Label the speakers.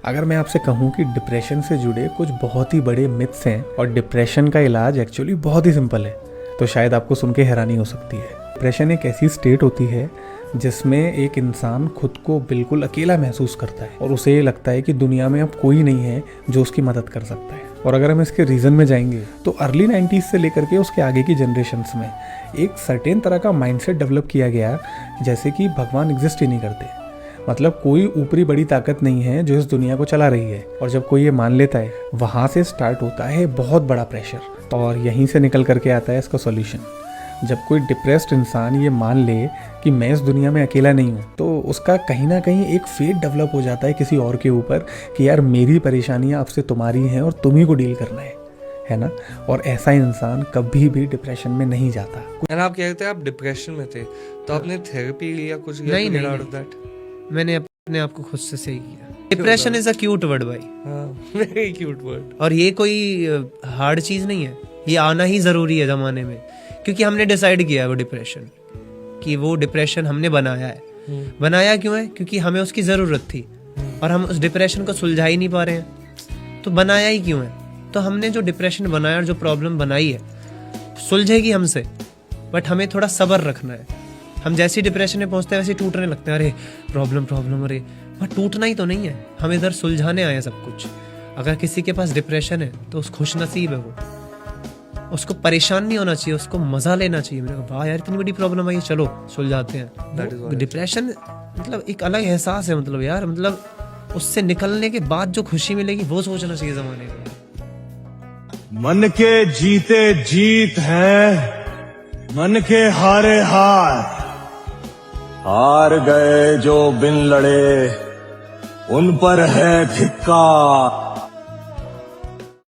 Speaker 1: अगर मैं आपसे कहूँ कि डिप्रेशन से जुड़े कुछ बहुत ही बड़े मिथ्स हैं और डिप्रेशन का इलाज एक्चुअली बहुत ही सिंपल है, तो शायद आपको सुन के हैरानी हो सकती है। डिप्रेशन एक ऐसी स्टेट होती है जिसमें एक इंसान खुद को बिल्कुल अकेला महसूस करता है और उसे ये लगता है कि दुनिया में अब कोई नहीं है जो उसकी मदद कर सकता है। और अगर हम इसके रीज़न में जाएंगे तो अर्ली 90s से लेकर के उसके आगे की जनरेशन्स में एक सर्टेन तरह का माइंडसेट डेवलप किया गया, जैसे कि भगवान एग्जिस्ट ही नहीं करते, मतलब कोई ऊपरी बड़ी ताकत नहीं है जो इस दुनिया को चला रही है। और जब कोई ये मान लेता है, वहाँ से स्टार्ट होता है बहुत बड़ा प्रेशर और यहीं से निकल करके आता है इसका सॉल्यूशन। जब कोई डिप्रेस्ड इंसान ये मान ले कि मैं इस दुनिया में अकेला नहीं हूँ, तो उसका कहीं ना कहीं एक फेथ डेवलप हो जाता है किसी और के ऊपर कि यार मेरी परेशानियाँ अब से तुम्हारी हैं और तुम्ही को डील करना है ना। और ऐसा इंसान कभी भी डिप्रेशन में नहीं जाता।
Speaker 2: आप कह रहे थे आप डिप्रेशन में थे, तो आपने थेरेपी लिया कुछ?
Speaker 3: नहीं, मैंने अपने आप को खुद से सही किया। Depression is a cute word भाई,
Speaker 2: वेरी क्यूट वर्ड।
Speaker 3: और ये कोई हार्ड चीज नहीं है, ये आना ही जरूरी है जमाने में, क्योंकि हमने डिसाइड किया है वो डिप्रेशन हमने बनाया है। बनाया क्यों है? क्योंकि हमें उसकी जरूरत थी और हम उस डिप्रेशन को सुलझा ही नहीं पा रहे हैं, तो बनाया ही क्यों है? तो हमने जो डिप्रेशन बनाया और जो प्रॉब्लम बनाई है सुलझेगी हमसे, बट हमें थोड़ा सब्र रखना है। हम जैसे डिप्रेशन में पहुंचते हैं वैसे टूटने लगते हैं, अरे प्रॉब्लम अरे, बट टूटना ही तो नहीं है, हम इधर सुलझाने आए हैं सब कुछ। अगर किसी के पास डिप्रेशन है तो उस खुश नसीब है वो, उसको परेशान नहीं होना चाहिए, उसको मजा लेना चाहिए। मैंने कहा वाह यार इतनी बड़ी प्रॉब्लम आई, चलो सुलझाते हैं। डिप्रेशन मतलब एक अलग एहसास है, मतलब यार मतलब उससे निकलने के बाद जो खुशी मिलेगी वो सोचना चाहिए जमाने को।
Speaker 4: मन के जीते जीत है, मन के हारे हार गए जो बिन लड़े, उन पर है धिक्कार।